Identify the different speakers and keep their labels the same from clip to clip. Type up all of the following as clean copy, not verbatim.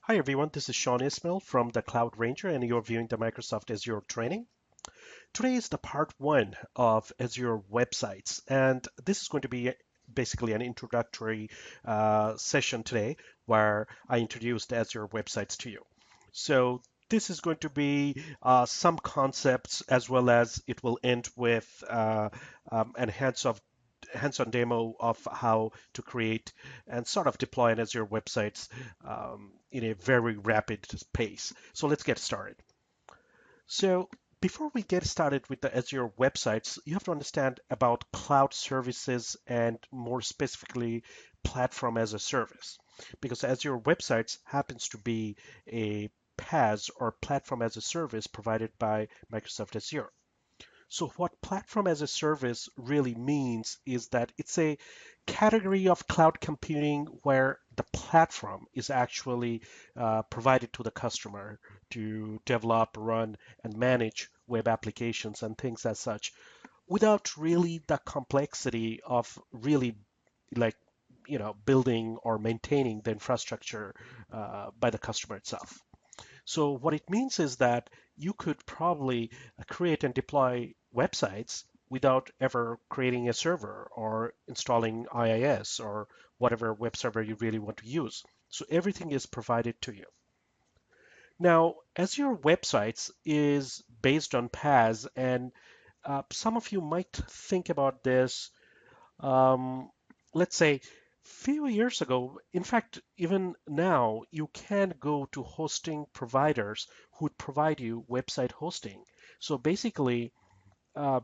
Speaker 1: Hi everyone, this is Sean Ismail from the Cloud Ranger and you're viewing the Microsoft Azure training. Today is the part one of Azure websites and this is going to be basically an introductory session today where I introduce the Azure websites to you. So this is going to be some concepts as well as it will end with an hands-on demo of how to create and sort of deploy an Azure websites in a very rapid pace. So let's get started. So before we get started with the Azure websites, you have to understand about cloud services and more specifically platform as a service. Because Azure websites happens to be a PaaS or platform as a service provided by Microsoft Azure. So what platform as a service really means is that it's a category of cloud computing where the platform is actually provided to the customer to develop, run, and manage web applications and things as such without really the complexity of really like building or maintaining the infrastructure by the customer itself. So what it means is that you could probably create and deploy websites without ever creating a server or installing IIS or whatever web server you really want to use. So everything is provided to you. Now, Azure Websites is based on PaaS, and some of you might think about this um, let's say few years ago, in fact, even now, you can go to hosting providers who would provide you website hosting. So basically, uh,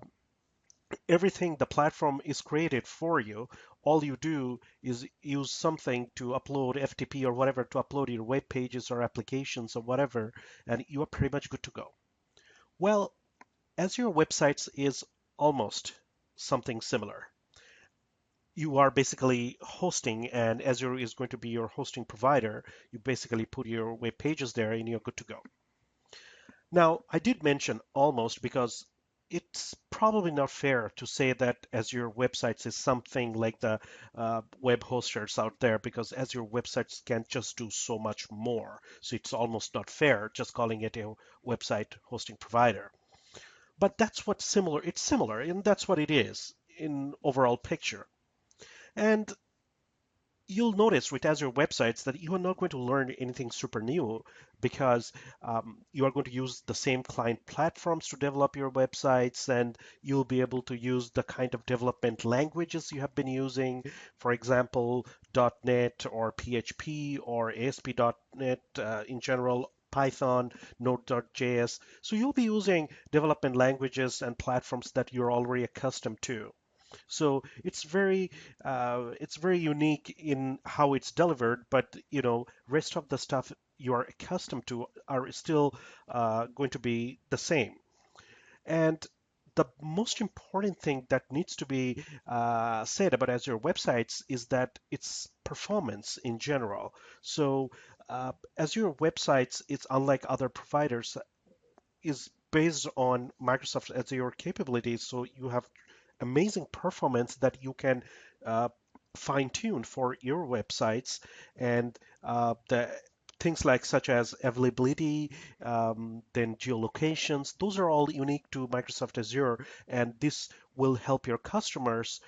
Speaker 1: everything the platform is created for you. All you do is use something to upload FTP or whatever to upload your web pages or applications or whatever, and you are pretty much good to go. Well, Azure Websites is almost something similar. You are basically hosting and Azure is going to be your hosting provider. You basically put your web pages there and you're good to go. Now, I did mention almost because it's probably not fair to say that Azure Websites is something like the web hosters out there because Azure Websites can just do so much more. So it's almost not fair just calling it a website hosting provider. But that's what's similar. It's similar, and that's what it is in overall picture. And you'll notice with Azure websites that you are not going to learn anything super new because you are going to use the same client platforms to develop your websites and you'll be able to use the kind of development languages you have been using, for example, .NET or PHP or ASP.NET in general. Python, Node.js. So you'll be using development languages and platforms that you're already accustomed to. So it's very unique in how it's delivered, but rest of the stuff you are accustomed to are still going to be the same. And the most important thing that needs to be said about Azure websites is that its performance in general. So Azure websites, it's unlike other providers, is based on Microsoft Azure capabilities. So you have amazing performance that you can uh, fine tune for your websites and the things like such as availability, then geolocations. Those are all unique to Microsoft Azure, and this will help your customers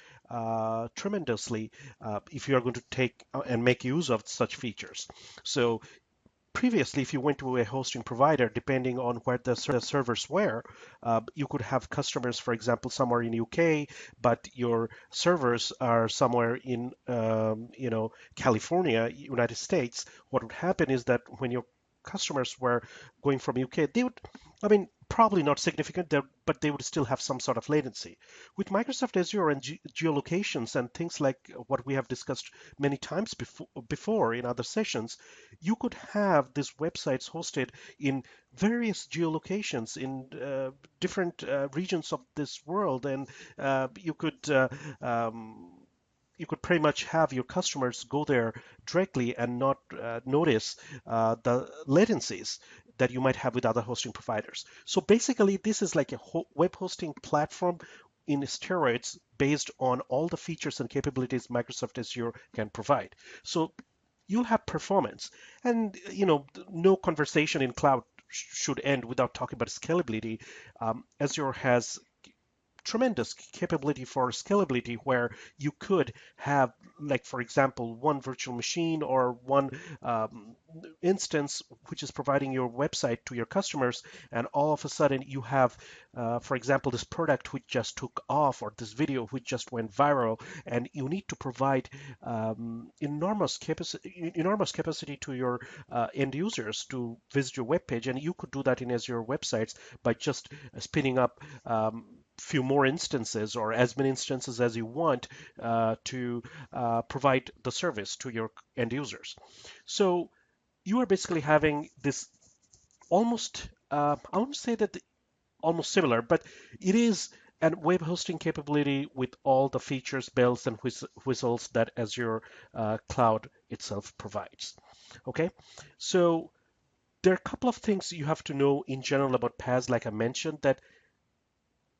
Speaker 1: tremendously if you are going to take and make use of such features. So previously, if you went to a hosting provider, depending on where the servers were, you could have customers, for example, somewhere in UK, but your servers are somewhere in, California, United States. What would happen is that when your customers were going from UK, they would, I mean, probably not significant, but they would still have some sort of latency. With Microsoft Azure and geolocations and things like what we have discussed many times before in other sessions, you could have these websites hosted in various geolocations in different regions of this world, and um, you could pretty much have your customers go there directly and not notice the latencies that you might have with other hosting providers. So basically, this is like a web hosting platform in steroids based on all the features and capabilities Microsoft Azure can provide. So you'll have performance. And no conversation in cloud should end without talking about scalability. Azure has tremendous capability for scalability where you could have, like, for example, one virtual machine or one um, instance which is providing your website to your customers, and all of a sudden you have, for example, this product which just took off or this video which just went viral, and you need to provide enormous capacity to your end users to visit your web page, and you could do that in Azure websites by just spinning up few more instances or as many instances as you want to provide the service to your end users. So you are basically having this almost, I wouldn't say that almost similar, but it is a web hosting capability with all the features, bells, and whistles that Azure Cloud itself provides. Okay, so there are a couple of things you have to know in general about PaaS, like I mentioned, that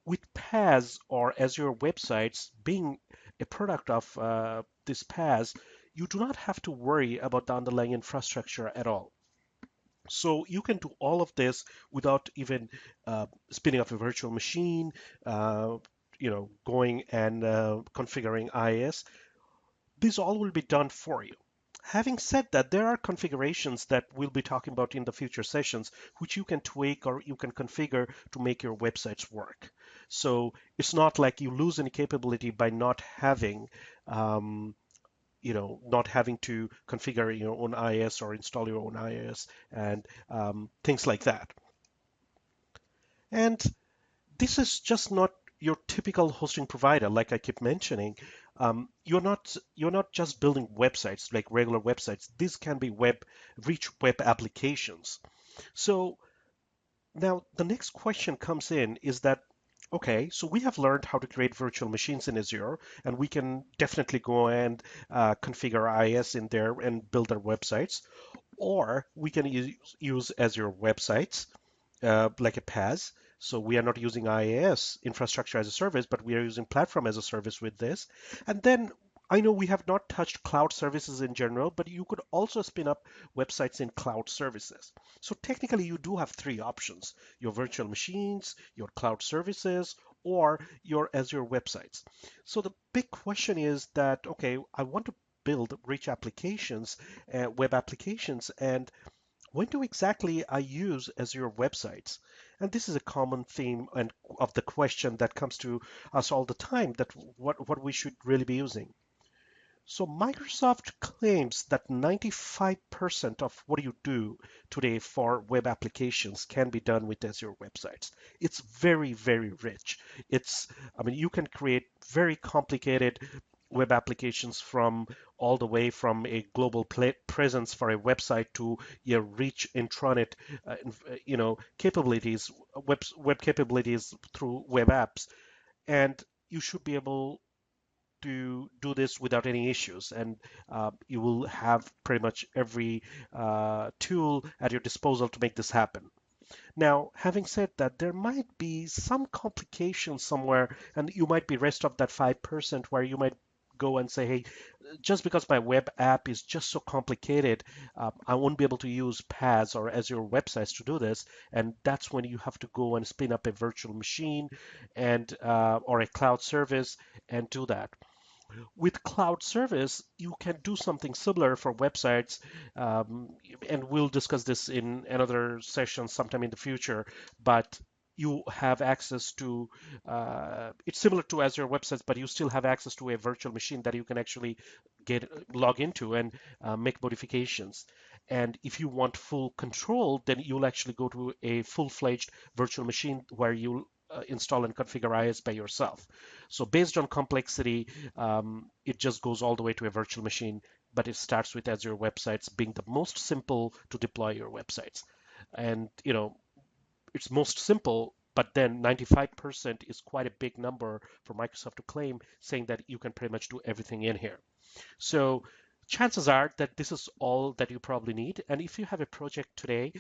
Speaker 1: with PaaS or Azure websites being a product of this PaaS, you do not have to worry about the underlying infrastructure at all. So you can do all of this without even spinning up a virtual machine, uh, going and configuring IaaS. This all will be done for you. Having said that, there are configurations that we'll be talking about in the future sessions, which you can tweak or you can configure to make your websites work. So it's not like you lose any capability by not having to configure your own IaaS or install your own IaaS and things like that. And this is just not your typical hosting provider, like I keep mentioning. You're not just building websites like regular websites. These can be rich web applications. So now the next question comes in is that, okay, so we have learned how to create virtual machines in Azure, and we can definitely go and configure IaaS in there and build our websites, or we can use Azure websites like a PaaS. So we are not using IaaS, infrastructure as a service, but we are using platform as a service with this. And then I know we have not touched cloud services in general, but you could also spin up websites in cloud services. So technically, you do have three options: your virtual machines, your cloud services, or your Azure websites. So the big question is that, okay, I want to build rich applications, web applications, and when do exactly I use Azure websites? And this is a common theme and of the question that comes to us all the time, that what we should really be using. So Microsoft claims that 95% of what you do today for web applications can be done with Azure websites. It's very, very rich. I mean, you can create very complicated web applications from all the way from a global presence for a website to your rich intranet, capabilities, web capabilities through web apps, and you should be able to do this without any issues, and you will have pretty much every tool at your disposal to make this happen. Now, having said that, there might be some complications somewhere, and you might be rest of that 5% where you might go and say, hey, just because my web app is just so complicated, I won't be able to use PaaS or Azure websites to do this. And that's when you have to go and spin up a virtual machine and or a cloud service and do that. With cloud service, you can do something similar for websites, and we'll discuss this in another session sometime in the future. But you have access to, it's similar to Azure websites, but you still have access to a virtual machine that you can actually log into and make modifications. And if you want full control, then you'll actually go to a full-fledged virtual machine where you'll install and configure IaaS by yourself. So based on complexity, it just goes all the way to a virtual machine, but it starts with Azure websites being the most simple to deploy your websites. And, it's most simple, but then 95% is quite a big number for Microsoft to claim, saying that you can pretty much do everything in here. So chances are that this is all that you probably need. And if you have a project today,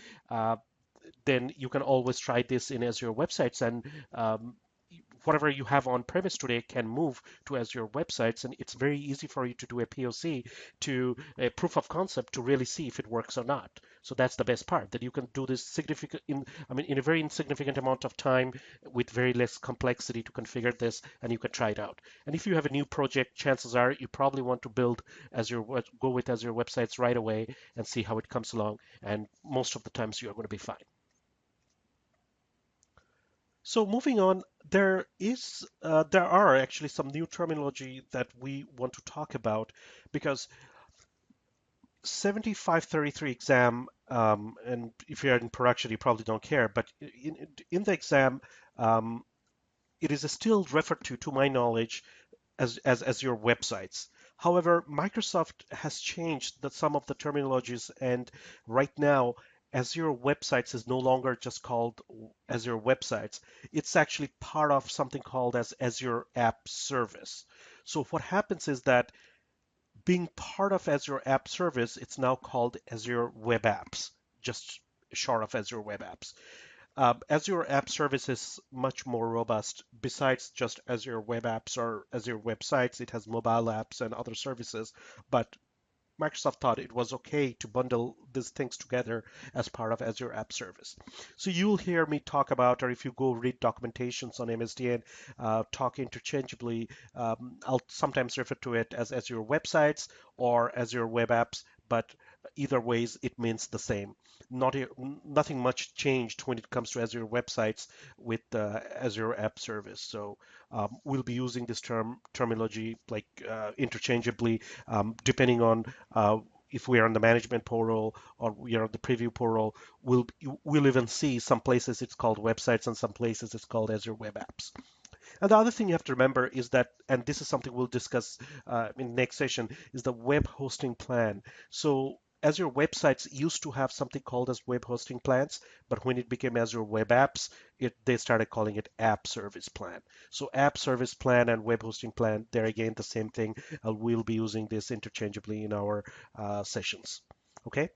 Speaker 1: then you can always try this in Azure websites, and whatever you have on premise today can move to Azure websites, and it's very easy for you to do a POC, to a proof of concept, to really see if it works or not. So that's the best part, that you can do this in a very insignificant amount of time with very less complexity to configure this, and you can try it out. And if you have a new project, chances are you probably want to go with Azure websites right away and see how it comes along. And most of the times you are going to be fine. So moving on, there are actually some new terminology that we want to talk about, because 7533 exam, and if you're in production, you probably don't care, but in the exam, um, it is still referred to my knowledge, as your websites. However, Microsoft has changed some of the terminologies, and right now, Azure Websites is no longer just called Azure Websites. It's actually part of something called as Azure App Service. So what happens is that being part of Azure App Service, it's now called Azure Web Apps, just short of Azure Web Apps. Azure App Service is much more robust. Besides just Azure Web Apps or Azure Websites, it has mobile apps and other services. But Microsoft thought it was okay to bundle these things together as part of Azure App Service. So you'll hear me talk about, or if you go read documentations on MSDN, talk interchangeably. I'll sometimes refer to it as Azure Websites or Azure Web Apps, but either ways it means the same. Nothing much changed when it comes to Azure Websites with Azure App Service. So we'll be using this terminology like interchangeably, depending on if we are on the management portal or we are on the preview portal. We'll even see some places it's called websites and some places it's called Azure Web Apps. And the other thing you have to remember is that, and this is something we'll discuss in the next session, is the web hosting plan. So Azure websites used to have something called as web hosting plans, but when it became Azure Web Apps, they started calling it App Service Plan. So App Service Plan and web hosting plan, they're again the same thing. We'll be using this interchangeably in our sessions. Okay.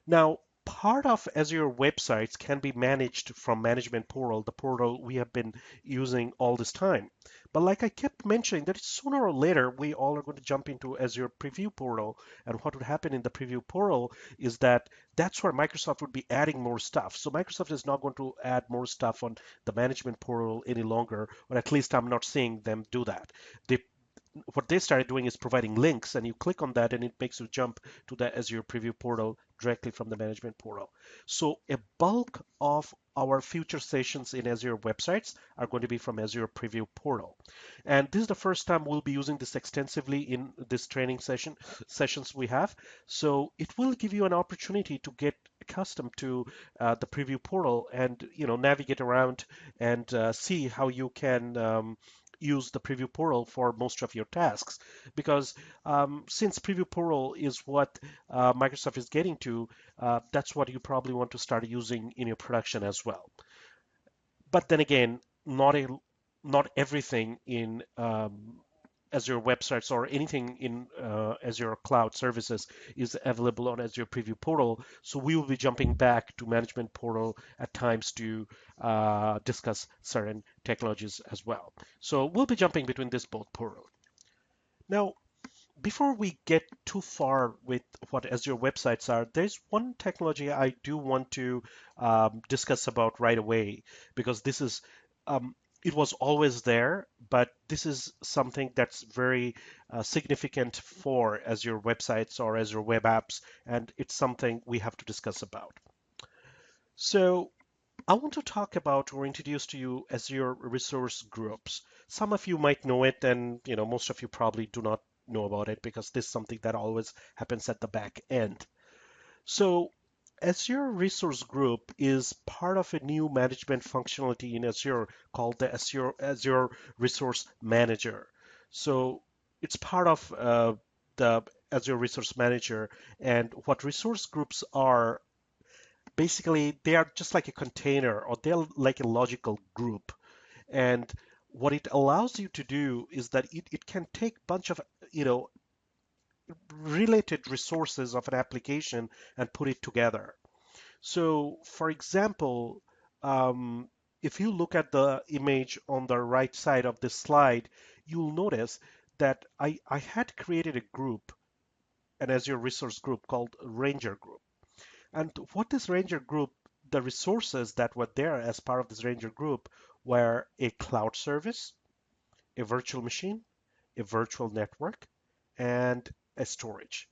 Speaker 1: Now, part of Azure websites can be managed from Management Portal, the portal we have been using all this time. But like I kept mentioning, that sooner or later we all are going to jump into Azure Preview Portal. And what would happen in the Preview Portal is that that's where Microsoft would be adding more stuff. So Microsoft is not going to add more stuff on the Management Portal any longer, or at least I'm not seeing them do that. They what they started doing is providing links, and you click on that and it makes you jump to the Azure Preview portal directly from the management portal. So a bulk of our future sessions in Azure websites are going to be from Azure Preview portal. And this is the first time we'll be using this extensively in this training sessions we have. So it will give you an opportunity to get accustomed to the preview portal and navigate around and see how you can use the preview portal for most of your tasks, because since preview portal is what Microsoft is getting to, that's what you probably want to start using in your production as well. But then again, not everything in Azure websites or anything in Azure cloud services is available on Azure Preview Portal. So we will be jumping back to Management Portal at times to discuss certain technologies as well. So we'll be jumping between this both portal. Now, before we get too far with what Azure websites are, there's one technology I do want to discuss about right away, because this is it was always there, but this is something that's very significant for Azure websites or Azure web apps, and it's something we have to discuss about. So I want to talk about or introduce to you Azure resource groups. Some of you might know it, and most of you probably do not know about it, because this is something that always happens at the back end. So Azure Resource Group is part of a new management functionality in Azure called the Azure Resource Manager. So it's part of the Azure Resource Manager, and what resource groups are, basically they are just like a container, or they're like a logical group. And what it allows you to do is that it can take a bunch of related resources of an application and put it together. So, for example, um, if you look at the image on the right side of this slide, you'll notice that I had created a group, an Azure resource group called Ranger Group. And what this Ranger Group, the resources that were there as part of this Ranger Group were a cloud service, a virtual machine, a virtual network, and a storage.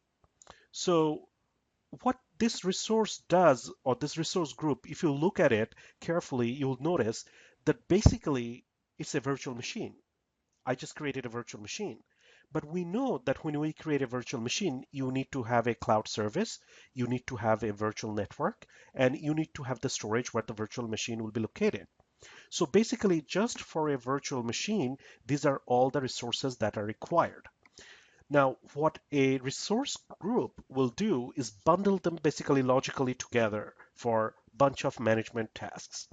Speaker 1: So what this resource does, or this resource group, if you look at it carefully, you'll notice that basically it's a virtual machine. I just created a virtual machine. But we know that when we create a virtual machine, you need to have a cloud service, you need to have a virtual network, and you need to have the storage where the virtual machine will be located. So basically, just for a virtual machine, these are all the resources that are required. Now, what a resource group will do is bundle them basically logically together for a bunch of management tasks.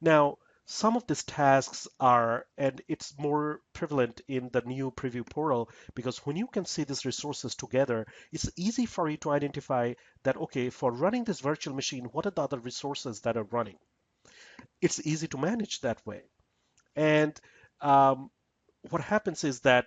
Speaker 1: Now, some of these tasks are, and it's more prevalent in the new preview portal, because when you can see these resources together, it's easy for you to identify that, okay, for running this virtual machine, what are the other resources that are running? It's easy to manage that way. And um, what happens is that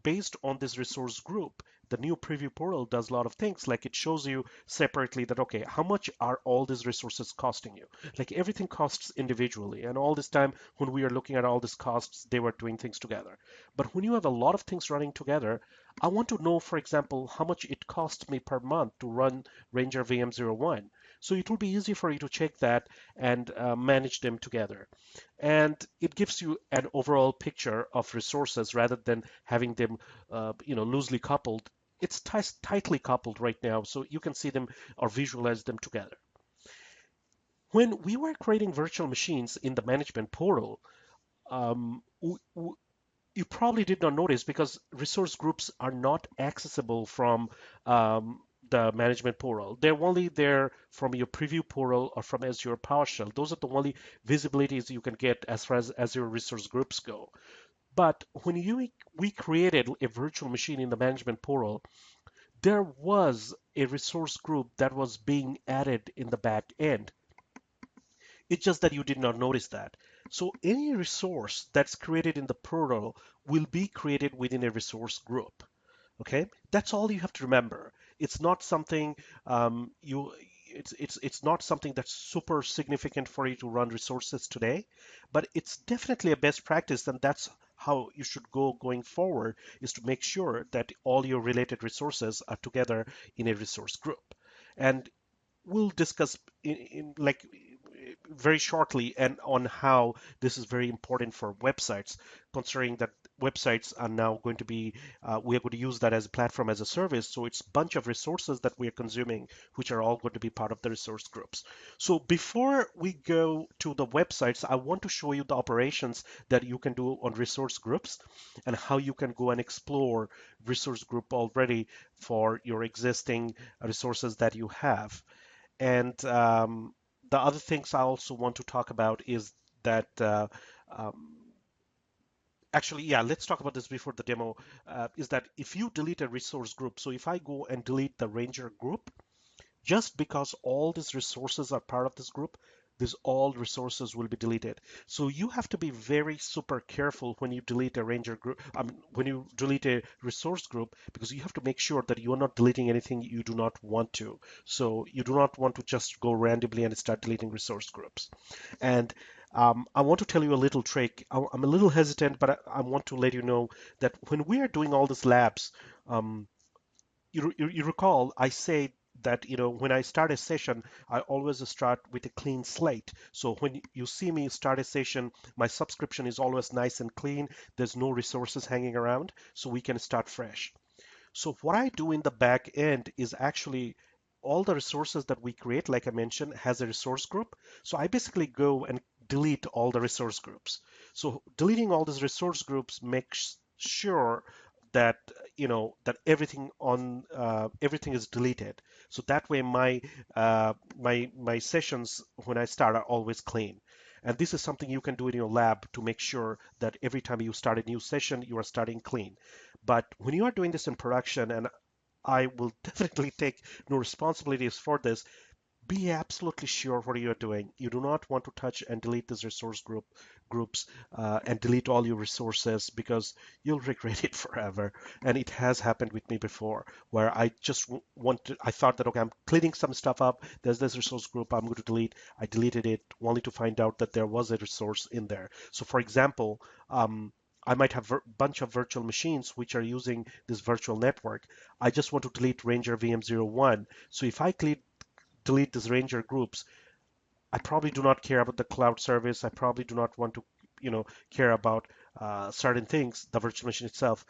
Speaker 1: based on this resource group, the new preview portal does a lot of things. Like it shows you separately that, okay, how much are all these resources costing you? Like everything costs individually. And all this time, when we are looking at all these costs, they were doing things together. But when you have a lot of things running together, I want to know, for example, how much it costs me per month to run Ranger VM01. So it will be easy for you to check that and manage them together. And it gives you an overall picture of resources rather than having them loosely coupled. It's tightly coupled right now, so you can see them or visualize them together. When we were creating virtual machines in the management portal, um, you probably did not notice because resource groups are not accessible from the management portal. They're only there from your preview portal or from Azure PowerShell. Those are the only visibilities you can get as far as Azure resource groups go. But when we created a virtual machine in the management portal, there was a resource group that was being added in the back end. It's just that you did not notice that. So any resource that's created in the portal will be created within a resource group. Okay, that's all you have to remember. It's not something you. It's not something that's super significant for you to run resources today, but it's definitely a best practice, and that's how you should go going forward, is to make sure that all your related resources are together in a resource group. And we'll discuss in like very shortly and on how this is very important for websites, considering that websites are now going to be we are going to use that as a platform as a service. So it's a bunch of resources that we are consuming, which are all going to be part of the resource groups. So before we go to the websites, I want to show you the operations that you can do on resource groups and how you can go and explore resource group already for your existing resources that you have. And the other things I also want to talk about is that um, actually, yeah, let's talk about this before the demo. Is that if you delete a resource group, so if I go and delete the Ranger group, just because all these resources are part of this group, these all resources will be deleted. So you have to be very super careful when you delete a Ranger group, when you delete a resource group, because you have to make sure that you are not deleting anything you do not want to. So you do not want to just go randomly and start deleting resource groups. And I want to tell you a little trick. I'm a little hesitant, but I want to let you know that when we are doing all these labs, um, you recall I say that when I start a session, I always start with a clean slate. So when you see me start a session, my subscription is always nice and clean. There's no resources hanging around, so we can start fresh. So what I do in the back end is actually all the resources that we create, like I mentioned, has a resource group. So I basically go and delete all the resource groups. So deleting all these resource groups makes sure that that everything is deleted. So that way my sessions when I start are always clean. And this is something you can do in your lab to make sure that every time you start a new session, you are starting clean. But when you are doing this in production, and I will definitely take no responsibilities for this, be absolutely sure what you're doing. You do not want to touch and delete this groups and delete all your resources because you'll regret it forever. And it has happened with me before, where I just I thought that okay, I'm cleaning some stuff up. There's this resource group I'm going to delete. I deleted it only to find out that there was a resource in there. So, for example, I might have a bunch of virtual machines which are using this virtual network. I just want to delete Ranger VM01. So if I delete these Ranger groups, I probably do not care about the cloud service. I probably do not want to, care about certain things, the virtual machine itself.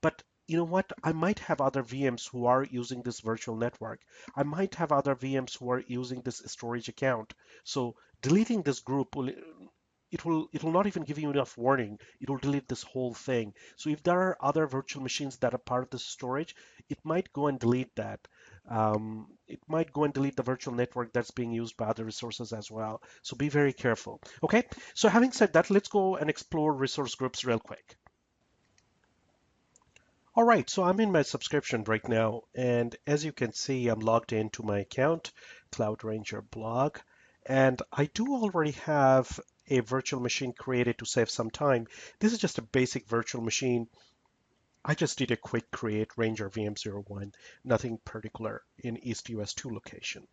Speaker 1: But you know what? I might have other VMs who are using this virtual network. I might have other VMs who are using this storage account. So deleting this group will it will not even give you enough warning. It will delete this whole thing. So if there are other virtual machines that are part of the storage, it might go and delete that. It might go and delete the virtual network that's being used by other resources as well. So be very careful. Okay, so having said that, let's go and explore resource groups real quick. All right, so I'm in my subscription right now, and as you can see, I'm logged into my account, Cloud Ranger blog, and I do already have a virtual machine created to save some time. This is just a basic virtual machine. I just did a quick create Ranger VM01, nothing particular in East US 2 location.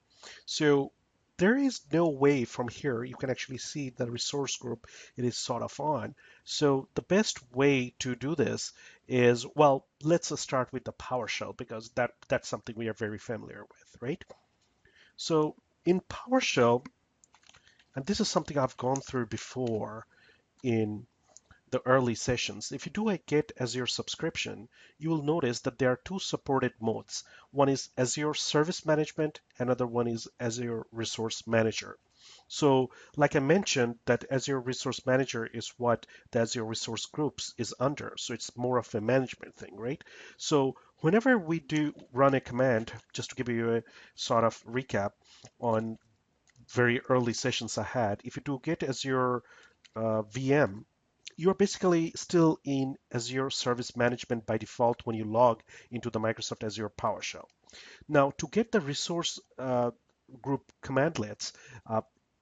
Speaker 1: So there is no way from here you can actually see the resource group it is sort of on. So the best way to do this is, well, let's start with the PowerShell because that's something we are very familiar with, right? So in PowerShell, and this is something I've gone through before in the early sessions, if you do a Get Azure subscription, you will notice that there are two supported modes. One is Azure Service Management, another one is Azure Resource Manager. So like I mentioned, that Azure Resource Manager is what the Azure Resource Groups is under. So it's more of a management thing, right? So whenever we do run a command, just to give you a sort of recap on very early sessions I had, if you do get Azure VM, you're basically still in Azure Service Management by default when you log into the Microsoft Azure PowerShell. Now, to get the resource group commandlets,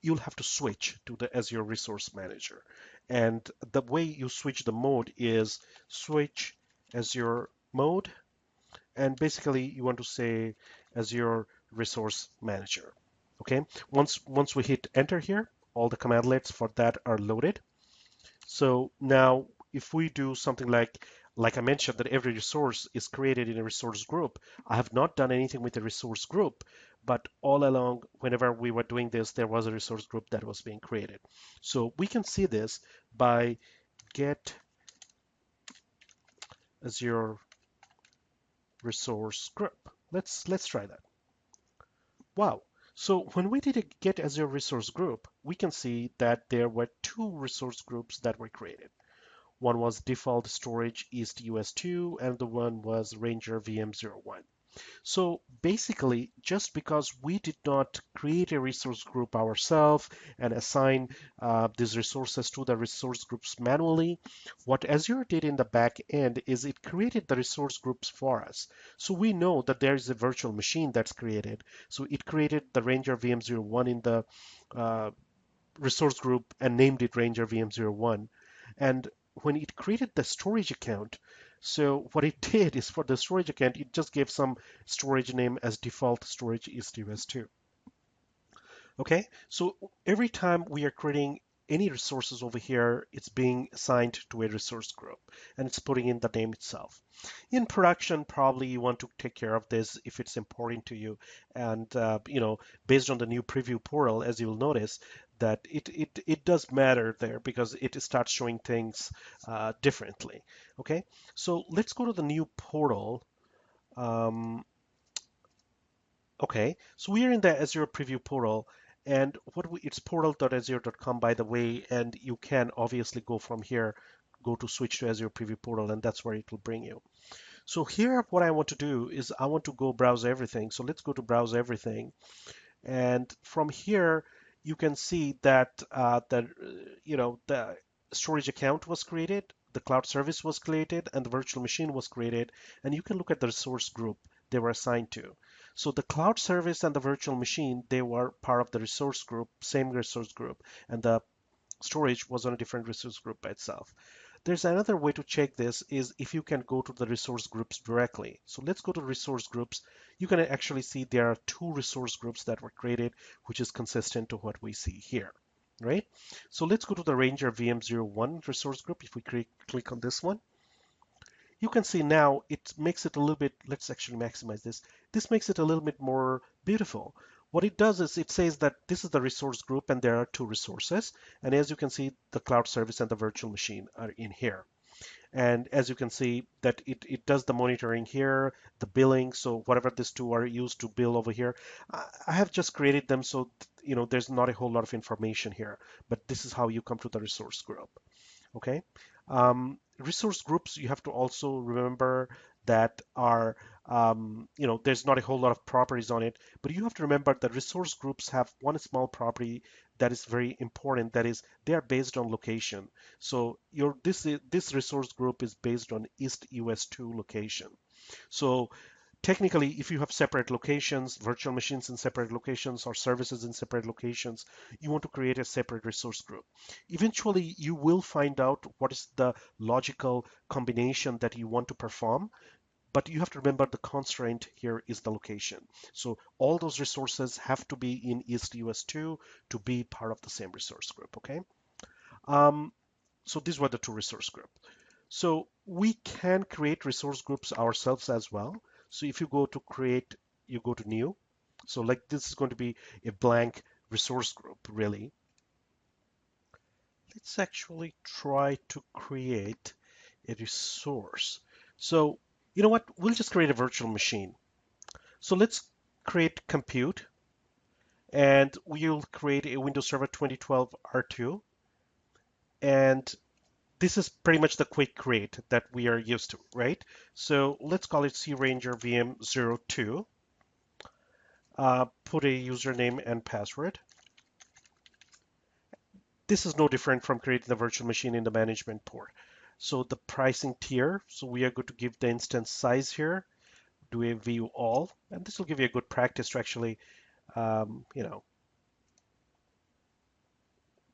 Speaker 1: you'll have to switch to the Azure Resource Manager. And the way you switch the mode is switch Azure mode, and basically you want to say Azure Resource Manager. Okay, once we hit enter here, all the commandlets for that are loaded. So now if we do something like I mentioned that every resource is created in a resource group, I have not done anything with the resource group, but all along whenever we were doing this, there was a resource group that was being created. So we can see this by get Azure resource group. Let's try that. Wow. So when we did a get Azure resource group, we can see that there were two resource groups that were created. One was default storage East US2 and the one was Ranger VM01. So basically, just because we did not create a resource group ourselves and assign these resources to the resource groups manually, what Azure did in the back end is it created the resource groups for us. So we know that there is a virtual machine that's created. So it created the Ranger VM01 in the uh, resource group and named it Ranger VM01. And when it created the storage account, so what it did is for the storage account, it just gave some storage name as default storage EastUS2. Okay, so every time we are creating any resources over here, it's being assigned to a resource group and it's putting in the name itself. In production, probably you want to take care of this if it's important to you. And, based on the new preview portal, as you'll notice, that it does matter there because it starts showing things differently. Okay, so let's go to the new portal. Um, Okay, so we are in the Azure Preview portal, and it's portal.azure.com, by the way, and you can obviously go from here, go to switch to Azure Preview portal, and that's where it will bring you. So here, what I want to do is I want to go browse everything. So let's go to browse everything, and from here you can see that the storage account was created, the cloud service was created, and the virtual machine was created, and you can look at the resource group they were assigned to. So the cloud service and the virtual machine, they were part of the resource group, same resource group, and the storage was on a different resource group by itself. There's another way to check this is if you can go to the resource groups directly. So let's go to resource groups. You can actually see there are two resource groups that were created, which is consistent to what we see here, right? So let's go to the Ranger VM01 resource group. If we click on this one, you can see now it makes it a little bit, let's actually maximize this. This makes it a little bit more beautiful. What it does is it says that this is the resource group and there are two resources. And as you can see, the cloud service and the virtual machine are in here. And as you can see that it does the monitoring here, the billing. So whatever these two are used to bill over here, I have just created them so, there's not a whole lot of information here, but this is how you come to the resource group. Okay. Resource groups, you have to also remember that are, there's not a whole lot of properties on it, but you have to remember that resource groups have one small property that is very important. That is, they are based on location. So this resource group is based on East US2 location. So technically, if you have separate locations, virtual machines in separate locations, or services in separate locations, you want to create a separate resource group. Eventually, you will find out what is the logical combination that you want to perform, but you have to remember the constraint here is the location. So all those resources have to be in East US2 to be part of the same resource group, okay? Um, so these were the two resource groups. So we can create resource groups ourselves as well. So if you go to create, you go to new. So like this is going to be a blank resource group, really. Let's actually try to create a resource. So you know what? We'll just create a virtual machine. So let's create compute, and we'll create a Windows Server 2012 R2. And this is pretty much the quick create that we are used to, right? So let's call it CRanger VM02. Put a username and password. This is no different from creating the virtual machine in the management port. So the pricing tier, so we are going to give the instance size here, do a view all, and this will give you a good practice to actually,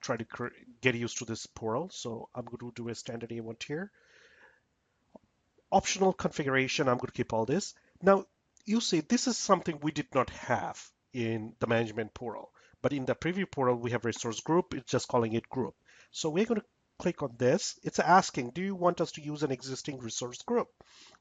Speaker 1: try to get used to this portal. So I'm going to do a standard A1 tier. Optional configuration, I'm going to keep all this. Now, you see, this is something we did not have in the management portal, but in the preview portal, we have resource group. It's just calling it group. So we're going to click on this. It's asking, do you want us to use an existing resource group?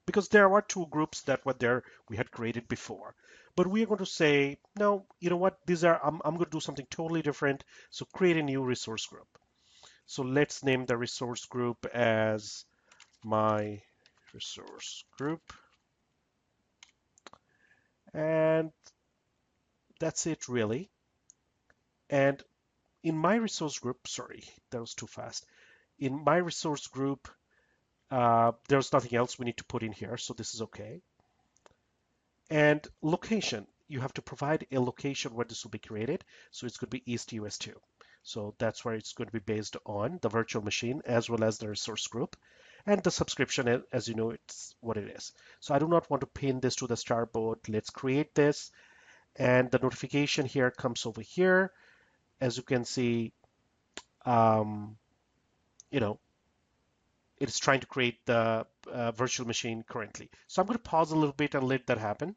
Speaker 1: Because there are two groups that were there we had created before. But we are going to say, no, you know what? I'm going to do something totally different. So create a new resource group. So let's name the resource group as my resource group. And that's it really. And in my resource group, sorry, that was too fast. In my resource group, there's nothing else we need to put in here, so this is okay. And location, you have to provide a location where this will be created. So it's going to be East US2. So that's where it's going to be based on the virtual machine as well as the resource group. And the subscription, as you know, it's what it is. So I do not want to pin this to the starboard. Let's create this. And the notification here comes over here. As you can see, um, it's trying to create the virtual machine currently. So I'm going to pause a little bit and let that happen.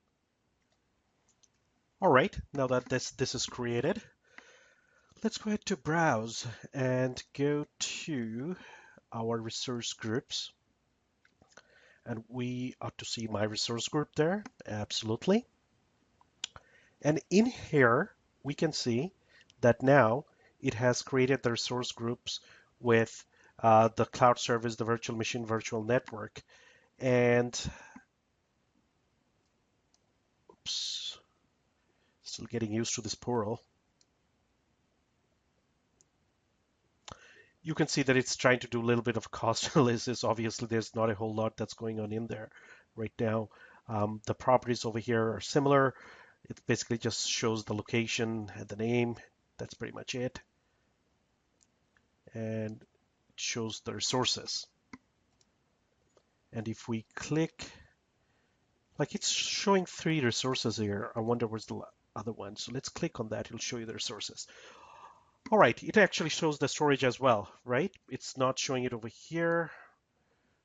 Speaker 1: All right, now that this is created, let's go ahead to browse and go to our resource groups. And we ought to see my resource group there, absolutely. And in here, we can see that now it has created the resource groups with the cloud service, the virtual machine, virtual network. And oops, still getting used to this portal. You can see that it's trying to do a little bit of cost analysis. Obviously, there's not a whole lot that's going on in there right now. The properties over here are similar. It basically just shows the location and the name. That's pretty much it. And it shows the resources. And if we click Like it's showing 3 resources here. I wonder where's the other one. So let's click on that. It'll show you the resources. All right, it actually shows the storage as well, right? It's not showing it over here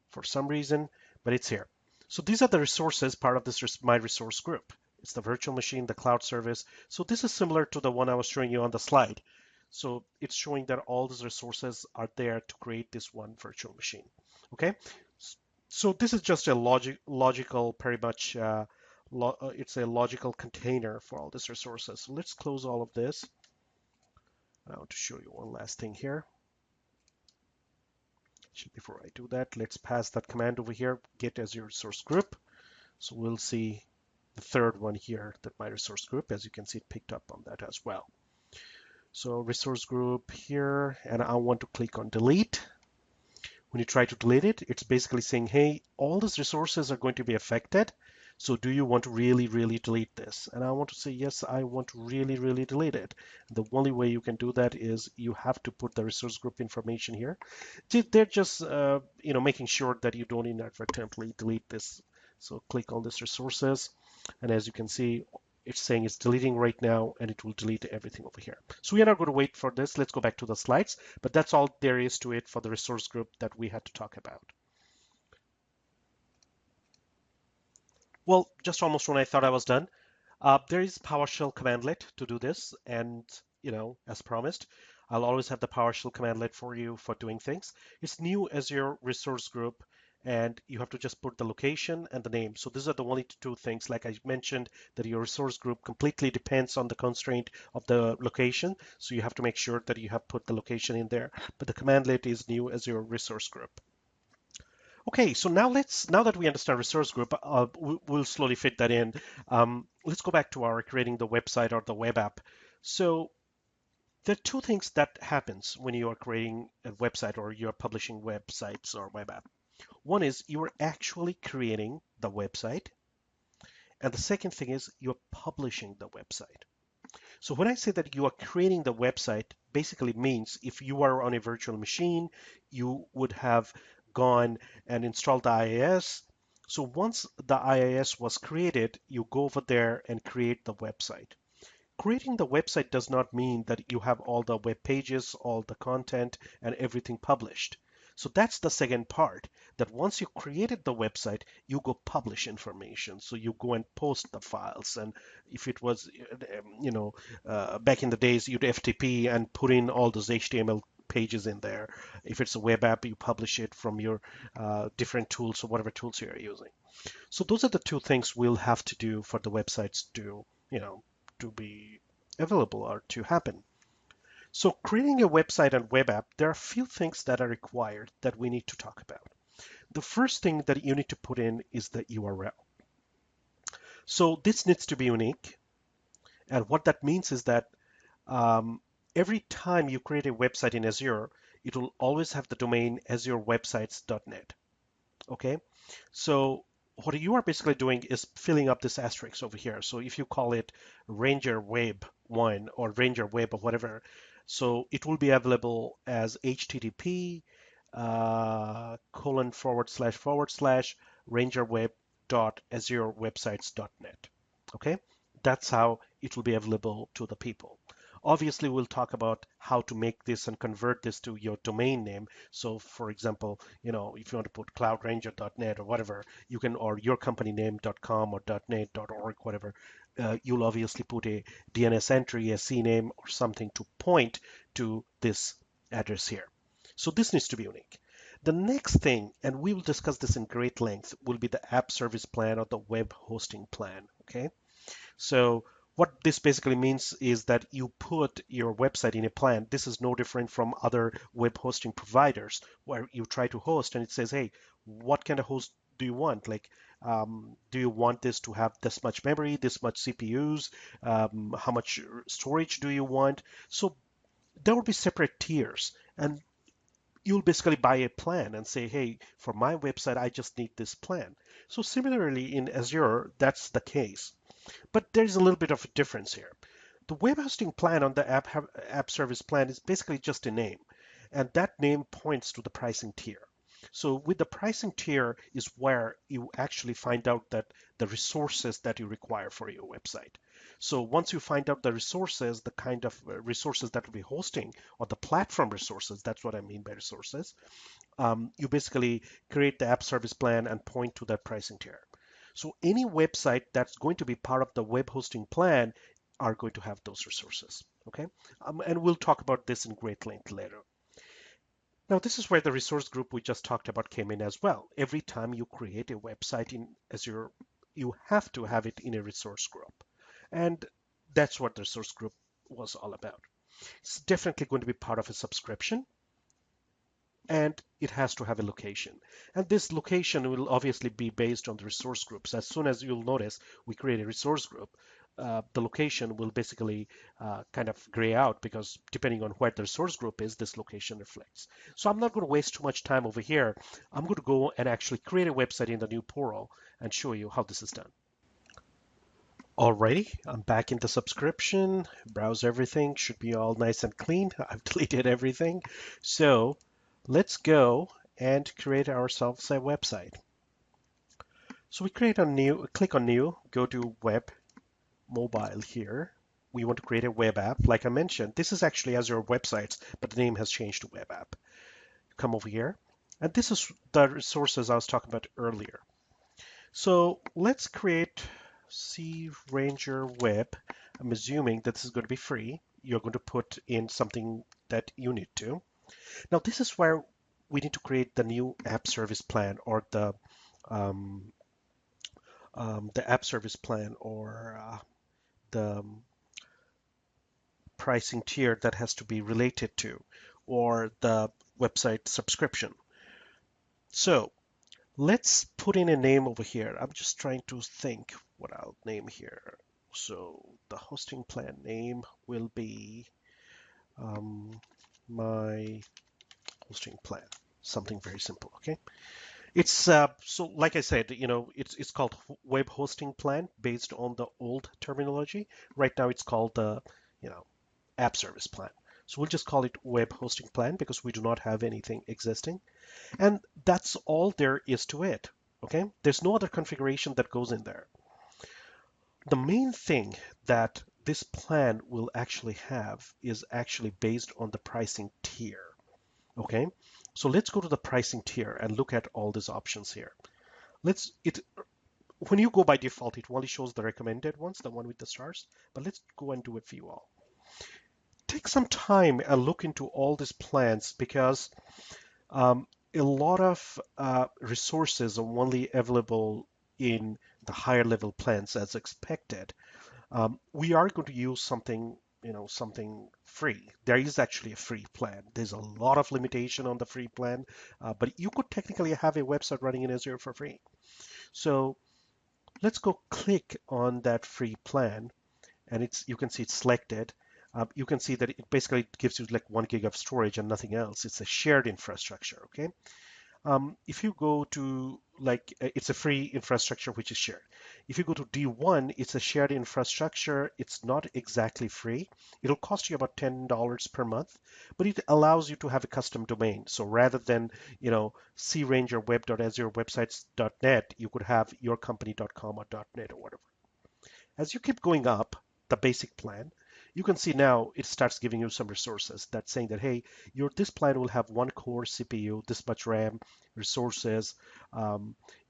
Speaker 1: for some reason, but it's here. So these are the resources, part of this my resource group. It's the virtual machine, the cloud service. So this is similar to the one I was showing you on the slide. So it's showing that all these resources are there to create this one virtual machine. Okay, so this is just a logical, very much. It's a logical container for all these resources. So let's close all of this. I want to show you one last thing here. Before I do that, let's pass that command over here, get as your resource group. So we'll see the third one here, that my resource group. As you can see, it picked up on that as well. So resource group here, and I want to click on delete. When you try to delete it, it's basically saying, hey, all these resources are going to be affected. So do you want to really, really delete this? And I want to say, yes, I want to really, really delete it. The only way you can do that is you have to put the resource group information here. They're just, making sure that you don't inadvertently delete this. So click on this resources. And as you can see, it's saying it's deleting right now, and it will delete everything over here. So we are not going to wait for this. Let's go back to the slides, but that's all there is to it for the resource group that we had to talk about. Well, just almost when I thought I was done, there is PowerShell commandlet to do this, and as promised, I'll always have the PowerShell commandlet for you for doing things. It's new as your resource group, and you have to just put the location and the name. So these are the only two things. Like I mentioned, that your resource group completely depends on the constraint of the location. So you have to make sure that you have put the location in there. But the commandlet is new as your resource group. Okay, so now that we understand resource group, we'll slowly fit that in. Let's go back to our creating the website or the web app. So there are two things that happens when you are creating a website or you're publishing websites or web app. One is you are actually creating the website, and the second thing is you're publishing the website. So when I say that you are creating the website, basically means if you are on a virtual machine, you would have gone and installed the IIS. So once the IIS was created, you go over there and create the website. Creating the website does not mean that you have all the web pages, all the content, and everything published. So that's the second part, that once you created the website, you go publish information. So you go and post the files. And if it was, back in the days, you'd FTP and put in all those HTML pages in there. If it's a web app, you publish it from your different tools or whatever tools you're using. So those are the two things we'll have to do for the websites to be available or to happen. So creating a website and web app, there are a few things that are required that we need to talk about. The first thing that you need to put in is the URL. So this needs to be unique. And what that means is that every time you create a website in Azure, it will always have the domain azurewebsites.net. Okay, so what you are basically doing is filling up this asterisk over here. So if you call it Ranger Web 1 or Ranger Web or whatever, so it will be available as HTTP :// rangerweb.azurewebsites.net. Okay, that's how it will be available to the people. Obviously, we'll talk about how to make this and convert this to your domain name. So for example, if you want to put cloudranger.net or whatever, you can, or yourcompanyname.com or .net, .org, whatever, you'll obviously put a DNS entry, a CNAME or something to point to this address here. So this needs to be unique. The next thing, and we will discuss this in great length, will be the app service plan or the web hosting plan. Okay, so what this basically means is that you put your website in a plan. This is no different from other web hosting providers where you try to host and it says, hey, what kind of host do you want? Like, do you want this to have this much memory, this much CPUs? How much storage do you want? So there will be separate tiers, and you'll basically buy a plan and say, hey, for my website, I just need this plan. So similarly in Azure, that's the case. But there's a little bit of a difference here. The web hosting plan on the app service plan is basically just a name, and that name points to the pricing tier. So with the pricing tier is where you actually find out that the resources that you require for your website. So once you find out the resources, the kind of resources that will be hosting or the platform resources, that's what I mean by resources, you basically create the app service plan and point to that pricing tier. So any website that's going to be part of the web hosting plan are going to have those resources. Okay, and we'll talk about this in great length later. Now, this is where the resource group we just talked about came in as well. Every time you create a website in Azure, you have to have it in a resource group. And that's what the resource group was all about. It's definitely going to be part of a subscription, and it has to have a location. And this location will obviously be based on the resource groups. As soon as you'll notice we create a resource group, the location will basically kind of gray out because depending on where the resource group is, this location reflects. So I'm not going to waste too much time over here. I'm going to go and actually create a website in the new portal and show you how this is done. Alrighty, I'm back in the subscription. Browse everything, should be all nice and clean. I've deleted everything. So let's go and create ourselves a website. So we create a new, click on new, go to web, mobile here. We want to create a web app. Like I mentioned, this is actually Azure Websites, but the name has changed to web app. Come over here. And this is the resources I was talking about earlier. So let's create C Ranger Web. I'm assuming that this is going to be free. You're going to put in something that you need to. Now, this is where we need to create the new app service plan or um, the app service plan or the pricing tier that has to be related to or the website subscription. So let's put in a name over here. I'm just trying to think what I'll name here. So the hosting plan name will be my hosting plan. Something very simple, okay? It's so like I said, it's called web hosting plan based on the old terminology. Right now it's called the, you know, app service plan. So we'll just call it web hosting plan because we do not have anything existing. And that's all there is to it. Okay, there's no other configuration that goes in there. The main thing that this plan will actually have is actually based on the pricing tier. Okay, so let's go to the pricing tier and look at all these options here. When you go by default, it only shows the recommended ones, the one with the stars, but let's go and do a view all. Take some time and look into all these plans because a lot of resources are only available in the higher level plans as expected. We are going to use something, something free. There is actually a free plan. There's a lot of limitation on the free plan, but you could technically have a website running in Azure for free. So let's go click on that free plan, and you can see it's selected. You can see that it basically gives you like 1 gig of storage and nothing else. It's a shared infrastructure, okay? If you go to it's a free infrastructure which is shared. If you go to D1, it's a shared infrastructure. It's not exactly free. It'll cost you about $10 per month, but it allows you to have a custom domain. So rather than, crangerweb.azurewebsites.net, you could have yourcompany.com or .net or whatever. As you keep going up the basic plan, you can see now it starts giving you some resources that's saying that, hey, this plan will have one core CPU, this much RAM, resources.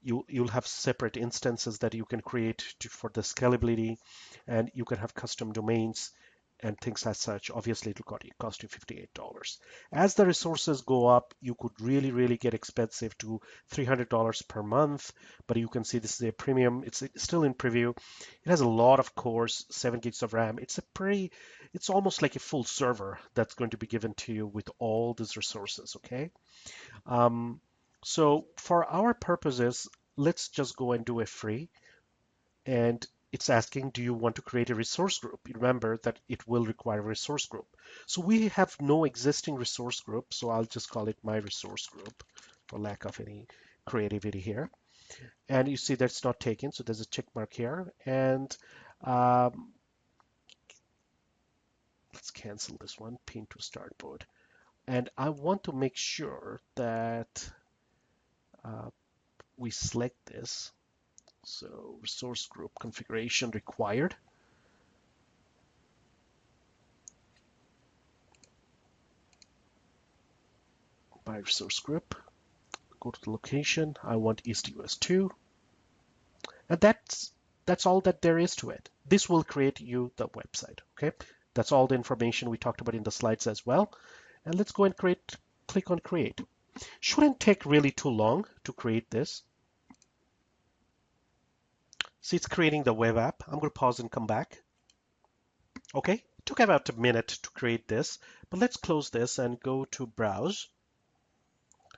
Speaker 1: You'll have separate instances that you can create for the scalability, and you can have custom domains and things as such. Obviously, it'll cost you $58. As the resources go up, you could really, really get expensive to $300 per month, but you can see this is a premium. It's still in preview. It has a lot of cores, 7 gigs of RAM. It's almost like a full server that's going to be given to you with all these resources, okay? So for our purposes, let's just go and do a free. And it's asking, do you want to create a resource group? Remember that it will require a resource group. So we have no existing resource group, so I'll just call it my resource group for lack of any creativity here. And you see that's not taken, so there's a check mark here. And let's cancel this one, pin to start board. And I want to make sure that Uh, we select this. So resource group configuration required. By resource group, go to the location. I want East US 2. And that's all that there is to it. This will create you the website. Okay, that's all the information we talked about in the slides as well. And let's go and click on create. Shouldn't take really too long to create this. See, it's creating the web app. I'm going to pause and come back. Okay, it took about a minute to create this, but let's close this and go to browse.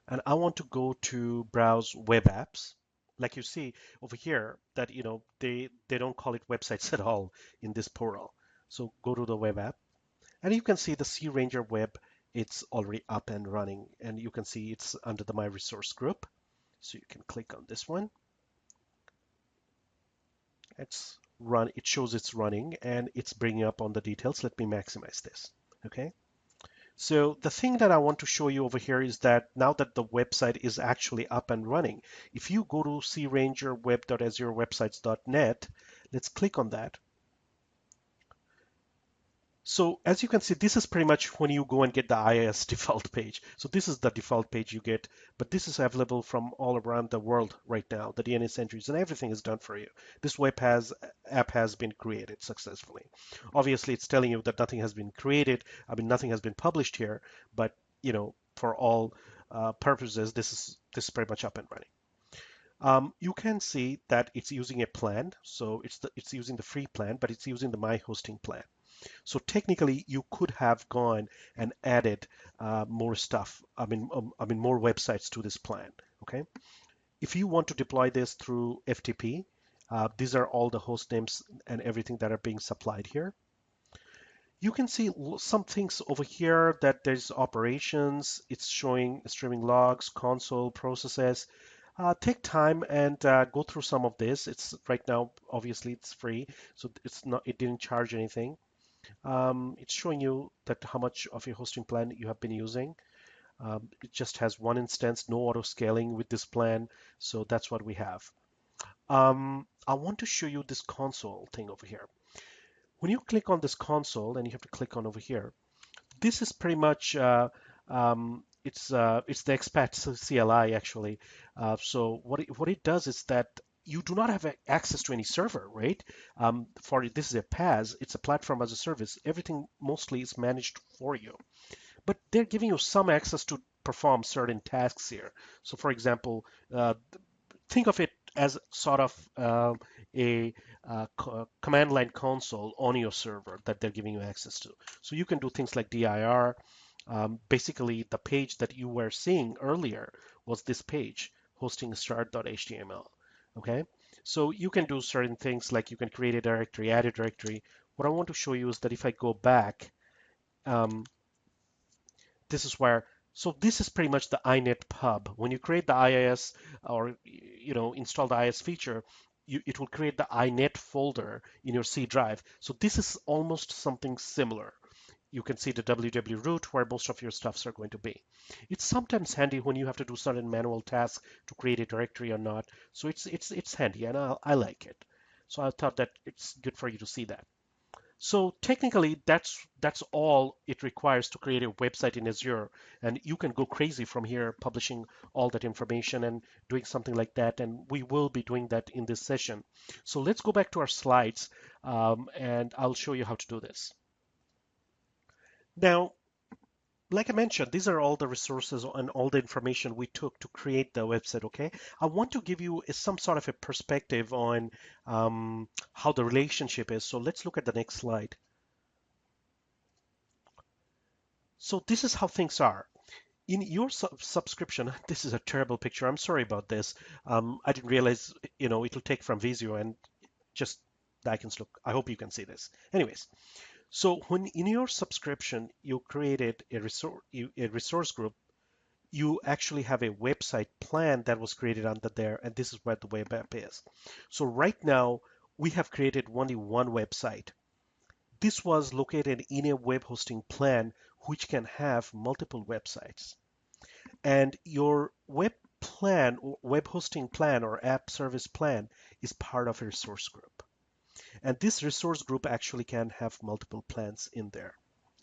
Speaker 1: And I want to go to browse web apps. Like you see over here that, they don't call it websites at all in this portal. So go to the web app and you can see the CRanger web. It's already up and running, and you can see it's under the My Resource group. So you can click on this one. It shows it's running and it's bringing up on the details. Let me maximize this. Okay. So the thing that I want to show you over here is that now that the website is actually up and running, if you go to crangerweb.azurewebsites.net, let's click on that. So as you can see, this is pretty much when you go and get the IIS default page. So this is the default page you get, but this is available from all around the world right now. The DNS entries and everything is done for you. This app has been created successfully. Obviously, it's telling you that nothing has been created. I mean, nothing has been published here, but for all purposes, this is pretty much up and running. You can see that it's using a plan. So it's using the free plan, but it's using the My Hosting plan. So technically, you could have gone and added more stuff. I mean, more websites to this plan. Okay. If you want to deploy this through FTP, these are all the host names and everything that are being supplied here. You can see some things over here that there's operations. It's showing streaming logs, console, processes. Take time and go through some of this. It's right now, obviously, it's free, so it didn't charge anything. It's showing you that how much of your hosting plan you have been using. It just has one instance, no auto scaling with this plan. So that's what we have. I want to show you this console thing over here. When you click on this console, and you have to click on over here, this is pretty much it's the expat CLI actually. So what it does is that you do not have access to any server, right? This is a PaaS, it's a platform as a service. Everything mostly is managed for you, but they're giving you some access to perform certain tasks here. So, for example, think of it as sort of a command line console on your server that they're giving you access to. So you can do things like DIR. Basically, the page that you were seeing earlier was this page, hostingstart.html. Okay, so you can do certain things like you can create a directory, add a directory. What I want to show you is that if I go back, this is where, so this is pretty much the inet pub. When you create the IIS or install the IIS feature, it will create the inet folder in your C drive. So this is almost something similar. You can see the www root where most of your stuffs are going to be. It's sometimes handy when you have to do certain manual tasks to create a directory or not. So it's handy, and I like it. So I thought that it's good for you to see that. So technically, that's all it requires to create a website in Azure, and you can go crazy from here, publishing all that information and doing something like that. And we will be doing that in this session. So let's go back to our slides, and I'll show you how to do this. Now, like I mentioned, these are all the resources and all the information we took to create the website, okay? I want to give you some sort of a perspective on how the relationship is. So let's look at the next slide. So this is how things are. In your subscription, this is a terrible picture. I'm sorry about this. I didn't realize, it'll take from Visio and just I can look. I hope you can see this. Anyways, so when in your subscription you created a resource group, you actually have a website plan that was created under there, and this is where the web app is. So right now we have created only one website. This was located in a web hosting plan which can have multiple websites. And your web plan, web hosting plan or app service plan is part of a resource group. And this resource group actually can have multiple plans in there.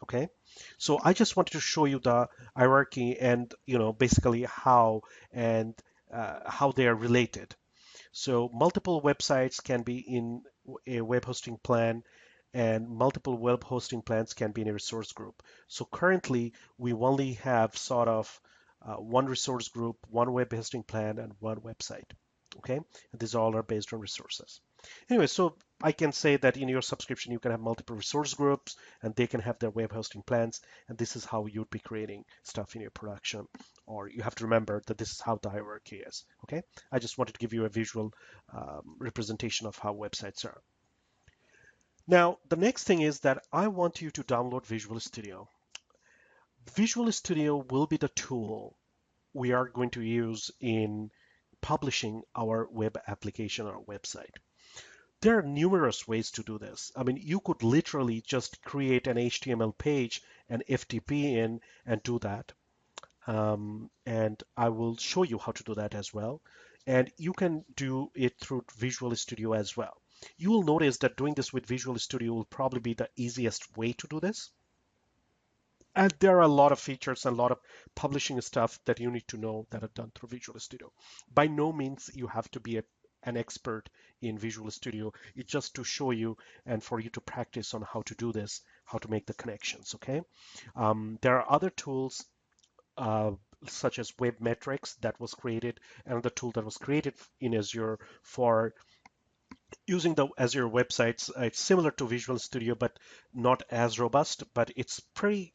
Speaker 1: Okay, so I just wanted to show you the hierarchy and basically how they are related. So multiple websites can be in a web hosting plan, and multiple web hosting plans can be in a resource group. So currently, we only have sort of one resource group, one web hosting plan, and one website. Okay, and these all are based on resources. Anyway, so I can say that in your subscription, you can have multiple resource groups, and they can have their web hosting plans, and this is how you'd be creating stuff in your production. Or you have to remember that this is how the hierarchy is. Okay, I just wanted to give you a visual representation of how websites are. Now, the next thing is that I want you to download Visual Studio. Visual Studio will be the tool we are going to use in publishing our web application or website. There are numerous ways to do this. I mean, you could literally just create an HTML page and FTP in and do that. And I will show you how to do that as well. And you can do it through Visual Studio as well. You will notice that doing this with Visual Studio will probably be the easiest way to do this. And there are a lot of features and a lot of publishing stuff that you need to know that are done through Visual Studio. By no means you have to be an expert in Visual Studio. It's just to show you and for you to practice on how to do this, how to make the connections, okay? There are other tools such as Web Metrics that was created, another tool that was created in Azure for using the Azure websites. It's similar to Visual Studio, but not as robust. But it's pretty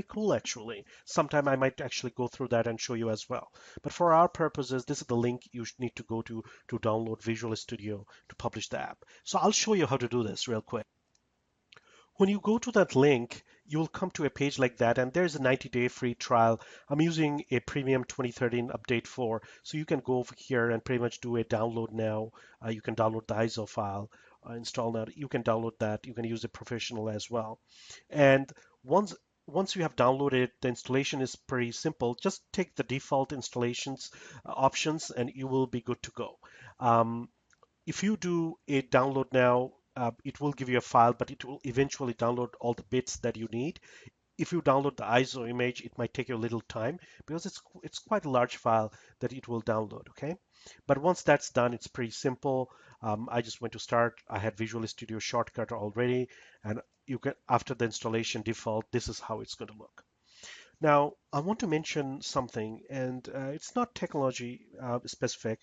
Speaker 1: cool actually. Sometime I might actually go through that and show you as well. But for our purposes, this is the link you need to go to download Visual Studio to publish the app. So I'll show you how to do this real quick. When you go to that link, you will come to a page like that, and there's a 90-day free trial. I'm using a premium 2013 update 4, so you can go over here and pretty much do a download now. You can download the ISO file, install that. You can download that. You can use it professional as well. And once you have downloaded, the installation is pretty simple. Just take the default installations options, and you will be good to go. If you do a download now, it will give you a file, but it will eventually download all the bits that you need. If you download the ISO image, it might take you a little time because it's quite a large file that it will download, okay? But once that's done, it's pretty simple. I just went to start. I had Visual Studio shortcut already, and you can, after the installation default, this is how it's going to look. Now, I want to mention something, and it's not technology specific.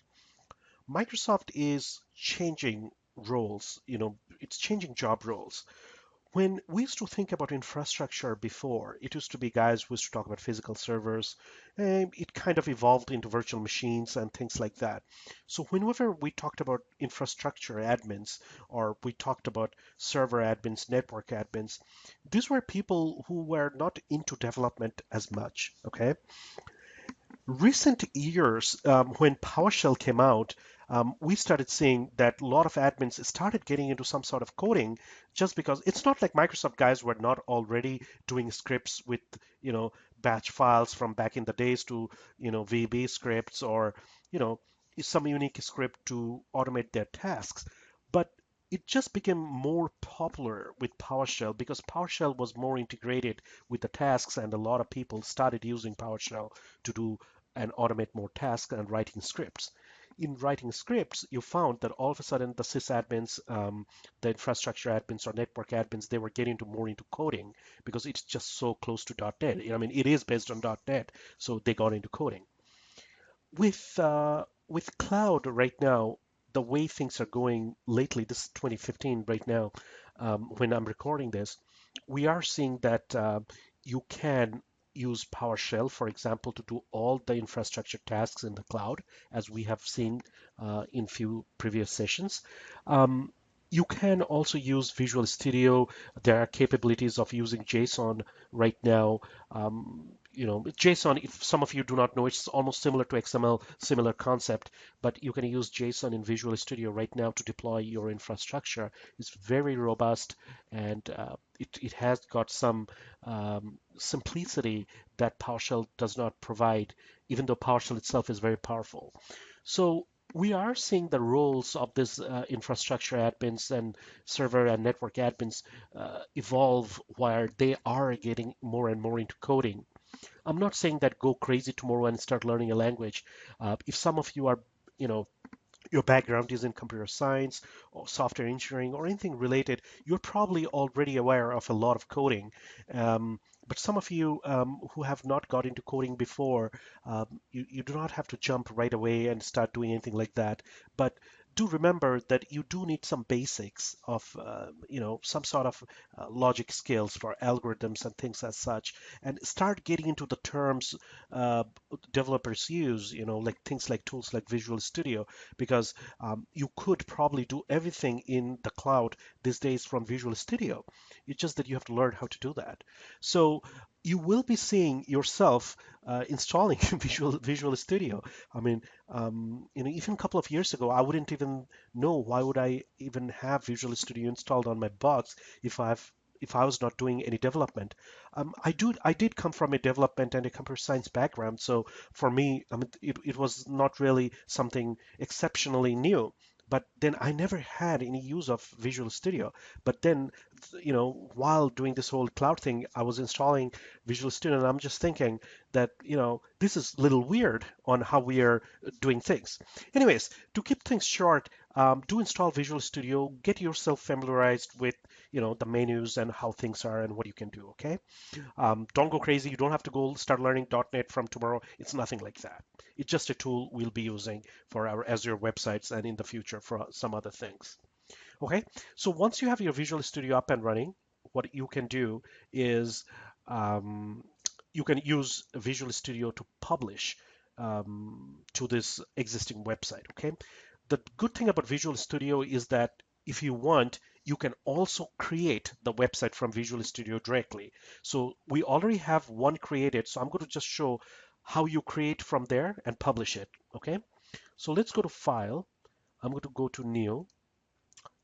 Speaker 1: Microsoft is changing roles, it's changing job roles. When we used to think about infrastructure before, it used to be guys who used to talk about physical servers, and it kind of evolved into virtual machines and things like that. So whenever we talked about infrastructure admins or we talked about server admins, network admins, these were people who were not into development as much, okay? Recent years, when PowerShell came out, we started seeing that a lot of admins started getting into some sort of coding just because it's not like Microsoft guys were not already doing scripts with, batch files from back in the days to, VB scripts or, you know, some unique script to automate their tasks. But it just became more popular with PowerShell because PowerShell was more integrated with the tasks, and a lot of people started using PowerShell to do and automate more tasks and writing scripts. In writing scripts, you found that all of a sudden the sysadmins, the infrastructure admins or network admins, they were getting more into coding because it's just so close to .NET. I mean, it is based on .NET, so they got into coding. With cloud right now, the way things are going lately, this is 2015 right now, when I'm recording this, we are seeing that you can use PowerShell, for example, to do all the infrastructure tasks in the cloud, as we have seen in few previous sessions. You can also use Visual Studio. There are capabilities of using JSON right now. JSON, if some of you do not know, it's almost similar to XML, similar concept, but you can use JSON in Visual Studio right now to deploy your infrastructure. It's very robust, and it has got some simplicity that PowerShell does not provide even though PowerShell itself is very powerful. So we are seeing the roles of this infrastructure admins and server and network admins evolve where they are getting more and more into coding. I'm not saying that go crazy tomorrow and start learning a language. If some of you are, you know, your background is in computer science or software engineering or anything related, you're probably already aware of a lot of coding. But some of you who have not got into coding before, you do not have to jump right away and start doing anything like that. But do remember that you do need some basics of, some sort of logic skills for algorithms and things as such, and start getting into the terms uh, developers use, like things like tools like Visual Studio, because you could probably do everything in the cloud these days from Visual Studio. It's just that you have to learn how to do that. So you will be seeing yourself installing Visual Studio. I mean, even a couple of years ago, I wouldn't even know why would I even have Visual Studio installed on my box if I was not doing any development. I did come from a development and a computer science background, so for me, I mean, it was not really something exceptionally new. But then I never had any use of Visual Studio. But then, while doing this whole cloud thing, I was installing Visual Studio, and I'm just thinking that, this is a little weird on how we are doing things. Anyways, to keep things short, do install Visual Studio, get yourself familiarized with, the menus and how things are and what you can do, okay? Don't go crazy. You don't have to go start learning .NET from tomorrow. It's nothing like that. It's just a tool we'll be using for our Azure websites and in the future for some other things. Okay, so once you have your Visual Studio up and running, what you can do is um, you can use Visual Studio to publish to this existing website. Okay, the good thing about Visual Studio is that if you want, you can also create the website from Visual Studio directly. So we already have one created, so I'm going to just show how you create from there and publish it. Okay, so let's go to File. I'm going to go to New,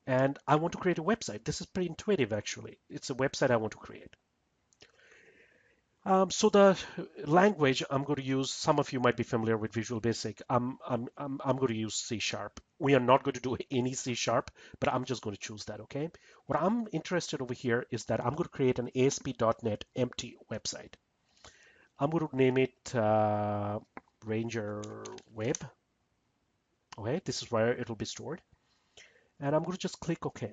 Speaker 1: and I want to create a website. This is pretty intuitive, actually. It's a website I want to create. So the language I'm going to use, some of you might be familiar with Visual Basic. I'm going to use C Sharp. We are not going to do any C Sharp, but I'm just going to choose that, okay? What I'm interested over here is that I'm going to create an ASP.NET empty website. I'm going to name it Ranger Web. Okay, this is where it'll be stored. And I'm going to just click OK.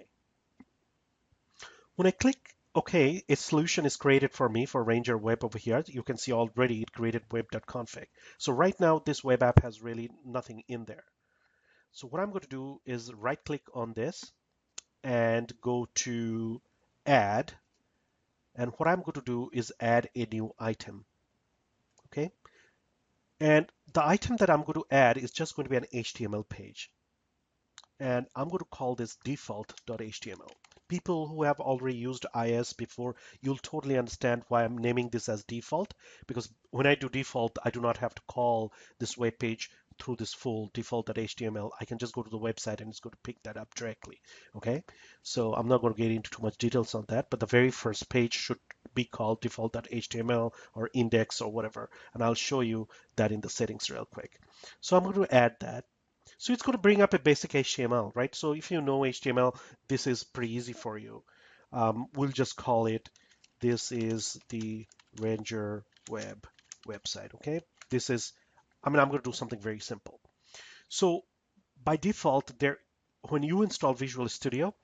Speaker 1: When I click OK, a solution is created for me for Ranger Web over here. You can see already it created web.config. So right now, this web app has really nothing in there. So what I'm going to do is right click on this and go to add. And what I'm going to do is add a new item. Okay. And the item that I'm going to add is just going to be an HTML page. And I'm going to call this default.html. People who have already used IS before, you'll totally understand why I'm naming this as default, because when I do default, I do not have to call this web page through this full default.html. I can just go to the website and it's going to pick that up directly. Okay, so I'm not going to get into too much details on that, but the very first page should be called default.html or index or whatever, and I'll show you that in the settings real quick. So I'm going to add that. So it's going to bring up a basic HTML, right? So if you know HTML, this is pretty easy for you. We'll just call it, this is the Ranger Web website, okay? This is, I'm going to do something very simple. So by default, there, when you install Visual Studio,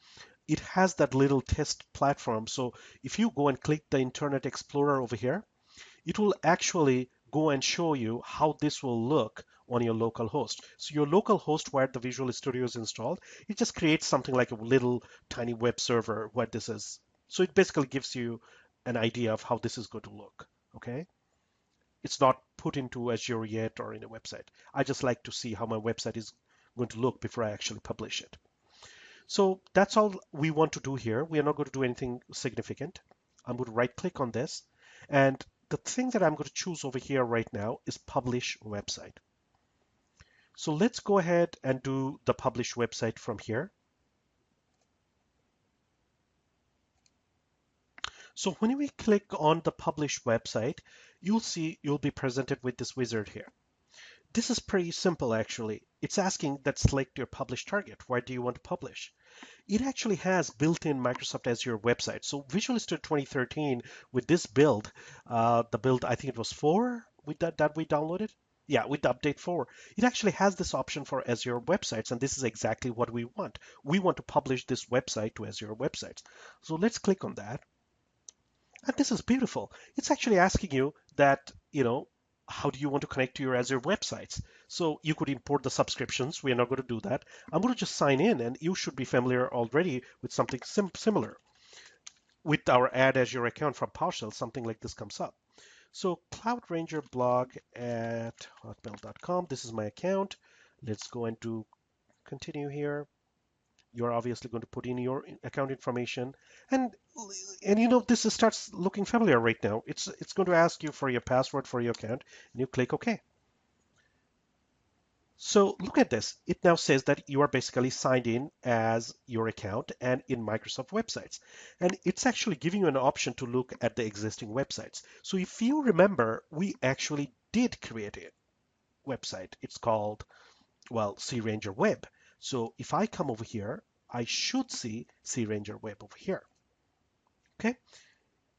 Speaker 1: it has that little test platform. So if you go and click the Internet Explorer over here, it will actually go and show you how this will look on your local host. So your local host where the Visual Studio is installed, it just creates something like a little tiny web server where this is. So it basically gives you an idea of how this is going to look, okay? It's not put into Azure yet or in a website. I just like to see how my website is going to look before I actually publish it. So that's all we want to do here. We are not going to do anything significant. I'm going to right click on this, and the thing that I'm going to choose over here right now is publish website. So let's go ahead and do the publish website from here. So when we click on the publish website, you'll see you'll be presented with this wizard here. This is pretty simple actually. It's asking that select your publish target. Where do you want to publish? It actually has built-in Microsoft Azure website. So Visual Studio 2013 with this build, the build I think it was 4 with that we downloaded. Yeah, with the update 4, it actually has this option for Azure websites, and this is exactly what we want. We want to publish this website to Azure websites. So let's click on that. And this is beautiful. It's actually asking you that, how do you want to connect to your Azure websites? So you could import the subscriptions. We are not going to do that. I'm going to just sign in, and you should be familiar already with something similar. With our Add Azure account from PowerShell, something like this comes up. So Cloud Ranger blog at hotmail.com. This is my account. Let's go and do continue here. You're obviously going to put in your account information, and this starts looking familiar right now. It's going to ask you for your password for your account, and you click OK. So look at this. It now says that you are basically signed in as your account and in Microsoft websites. And it's actually giving you an option to look at the existing websites. So if you remember, we actually did create a website. It's called, well, CRanger Web. So if I come over here, I should see CRanger Web over here. Okay.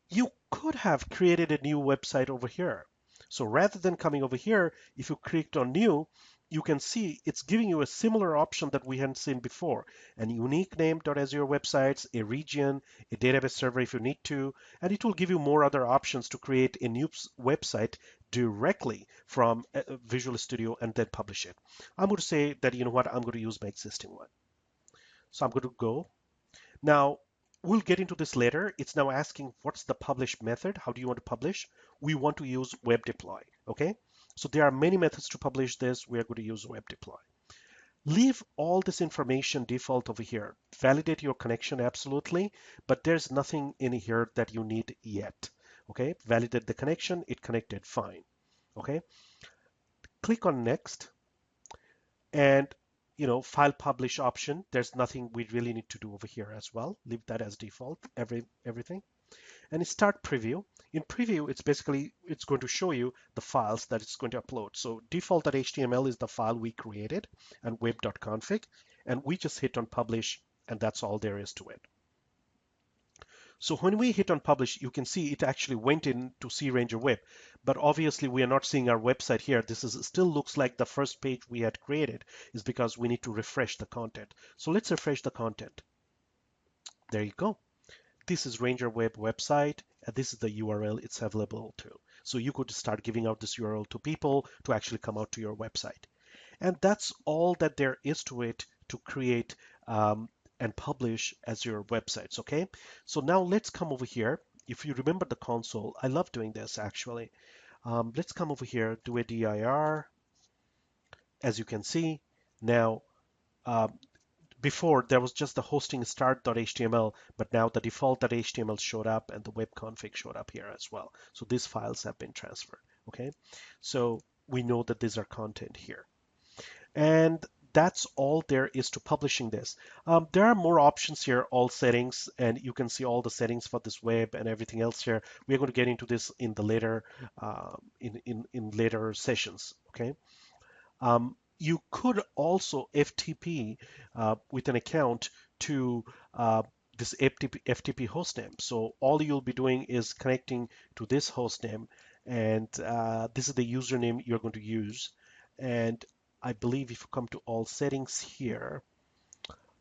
Speaker 1: You could have created a new website over here. So rather than coming over here, if you clicked on new, you can see it's giving you a similar option that we hadn't seen before. An unique name .azure websites, a region, a database server if you need to, and it will give you more other options to create a new website directly from Visual Studio and then publish it. I'm going to say that, you know what, I'm going to use my existing one. So I'm going to go. Now, we'll get into this later. It's now asking what's the publish method? How do you want to publish? We want to use web deploy, okay? So there are many methods to publish this. We are going to use web deploy. Leave all this information default over here. Validate your connection, absolutely, but there's nothing in here that you need yet, okay? Validate the connection, it connected, fine, okay? Click on next, and file publish option, there's nothing we really need to do over here as well. Leave that as default, everything. And start preview. In preview, it's going to show you the files that it's going to upload. So default.html is the file we created and web.config, and we just hit on publish, and that's all there is to it. So when we hit on publish, you can see it actually went into CRanger Web, but obviously we are not seeing our website here. This still looks like the first page we had created, is because we need to refresh the content. So let's refresh the content. There you go. This is Ranger Web website, and this is the URL it's available to. So you could start giving out this URL to people to actually come out to your website. And that's all that there is to it to create and publish Azure websites, okay? So now let's come over here. If you remember the console, I love doing this actually. Let's come over here, do a dir. As you can see, now before there was just the hosting start.html, but now the default.html showed up and the web config showed up here as well. So these files have been transferred, okay? So we know that these are content here. And that's all there is to publishing this. There are more options here, all settings, and you can see all the settings for this web and everything else here. We're going to get into this in the later in later sessions. Okay. You could also FTP with an account to this FTP hostname. So all you'll be doing is connecting to this hostname, and this is the username you're going to use. And I believe if you come to all settings here,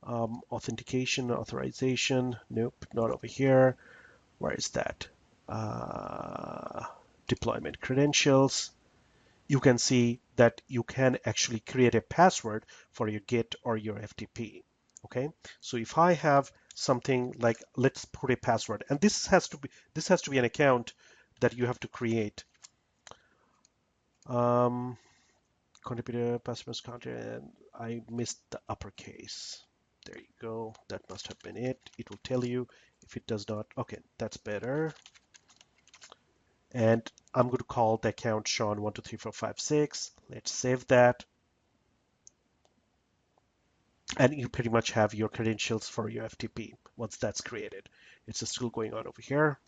Speaker 1: authentication, authorization, nope, not over here. Where is that? Deployment credentials. You can see that you can actually create a password for your Git or your FTP. Okay, so if I have something like, let's put a password, and this has to be an account that you have to create. Contributor, passwords content, I missed the uppercase. There you go. That must have been it. It will tell you if it does not. Okay, that's better. And I'm going to call the account Sean123456. Let's save that. And you pretty much have your credentials for your FTP once that's created. It's still going on over here.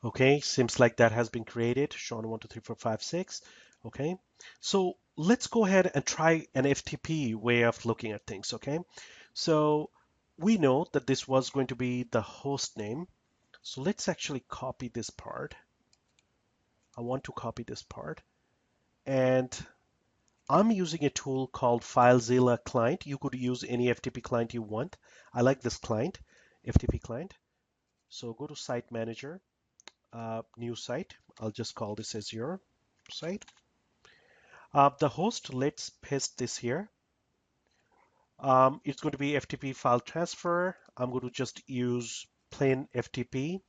Speaker 1: Okay, seems like that has been created. Sean 1, 2, 3, 4, 5, 6. Okay, so let's go ahead and try an FTP way of looking at things. Okay, so we know that this was going to be the host name. So let's actually copy this part. I want to copy this part. And I'm using a tool called FileZilla client. You could use any FTP client you want. I like this client, FTP client. So go to Site Manager, new site. I'll just call this Azure site. The host, let's paste this here. It's going to be FTP file transfer. I'm going to just use plain FTP.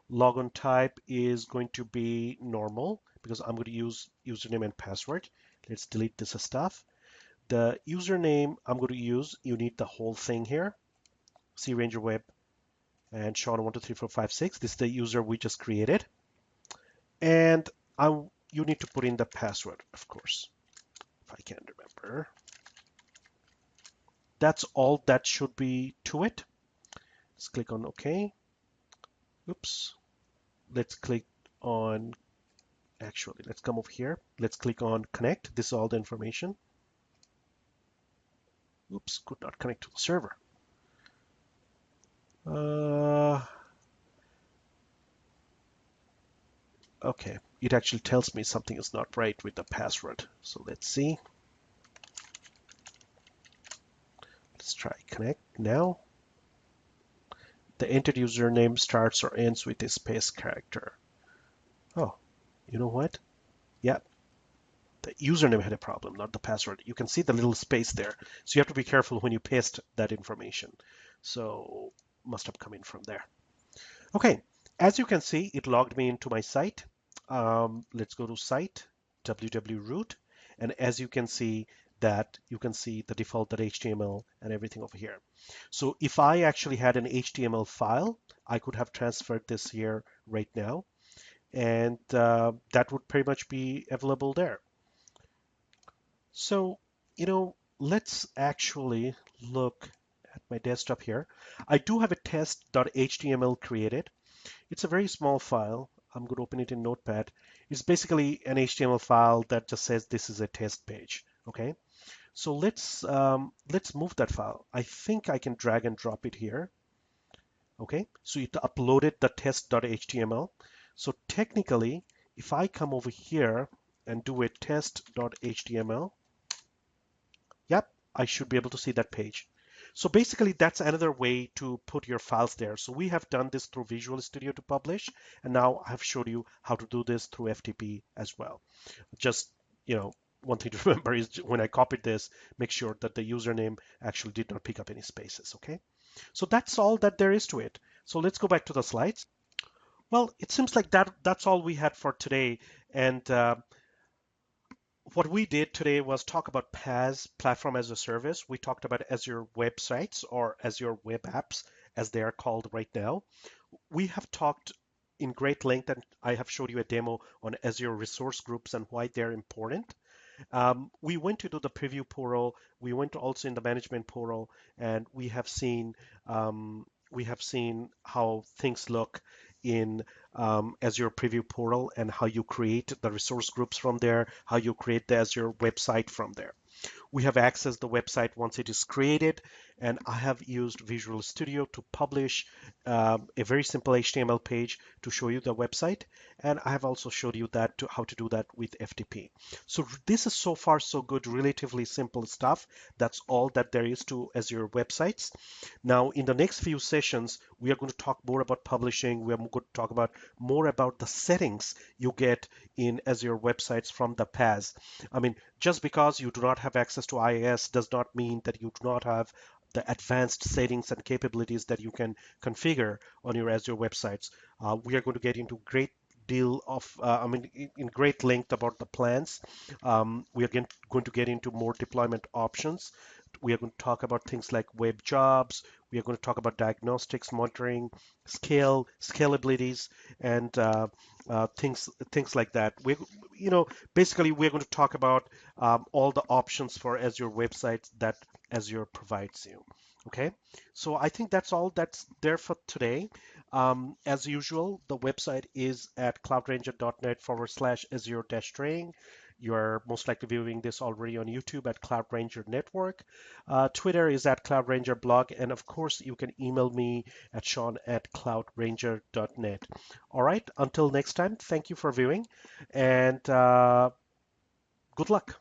Speaker 1: Logon type is going to be normal because I'm going to use username and password. Let's delete this stuff. The username I'm going to use, you need the whole thing here. C Ranger Web and Sean 1, 2, 3, 4, 5, 6. This is the user we just created. And you need to put in the password, of course, if I can remember. That's all that should be to it. Let's click on OK. Oops. Let's click on, actually, let's come over here. Let's click on connect. This is all the information. Oops, could not connect to the server. Okay, it actually tells me something is not right with the password. So let's see. Let's try connect now. The entered username starts or ends with a space character. Oh, you know what? Yeah, the username had a problem, not the password. You can see the little space there. So you have to be careful when you paste that information. So must have come in from there. Okay, as you can see, it logged me into my site. Let's go to site, www.root, and as you can see that you can see the default.html and everything over here. So if I actually had an HTML file, I could have transferred this here right now, and that would pretty much be available there. So, let's actually look at my desktop here. I do have a test.html created. It's a very small file. I'm going to open it in Notepad. It's basically an HTML file that just says this is a test page. Okay, so let's move that file. I think I can drag and drop it here. Okay, so it uploaded the test.html. So technically, if I come over here and do a test.html, yep, I should be able to see that page. So basically, that's another way to put your files there. So we have done this through Visual Studio to publish, and now I have showed you how to do this through FTP as well. Just, one thing to remember is when I copied this, make sure that the username actually did not pick up any spaces, okay? So that's all that there is to it. So let's go back to the slides. Well, it seems like that's all we had for today. And what we did today was talk about PaaS, Platform as a Service. We talked about Azure websites or Azure web apps, as they are called right now. We have talked in great length, and I have showed you a demo on Azure resource groups and why they're important. We went into the preview portal. We went also in the management portal, and we have seen how things look in Azure preview portal and how you create the resource groups from there, how you create the Azure website from there. We have accessed the website once it is created, and I have used Visual Studio to publish a very simple HTML page to show you the website, and I have also showed you how to do that with FTP. So this is so far so good, relatively simple stuff. That's all that there is to Azure websites. Now, in the next few sessions, we are going to talk more about publishing. We are going to talk about more about the settings you get in Azure websites from the PaaS. I mean, just because you do not have access to IIS does not mean that you do not have the advanced settings and capabilities that you can configure on your Azure websites. We are going to get into great deal of, in great length about the plans. We are going to get into more deployment options. We are going to talk about things like web jobs. We are going to talk about diagnostics, monitoring, scalabilities, and things like that. Basically, we're going to talk about all the options for Azure websites that Azure provides you. Okay, so I think that's all that's there for today. As usual, the website is at cloudranger.net/Azure-training. You're most likely viewing this already on YouTube at Cloud Ranger Network. Twitter is at Cloud Ranger Blog. And of course, you can email me at sean@cloudranger.net. All right, until next time, thank you for viewing and good luck.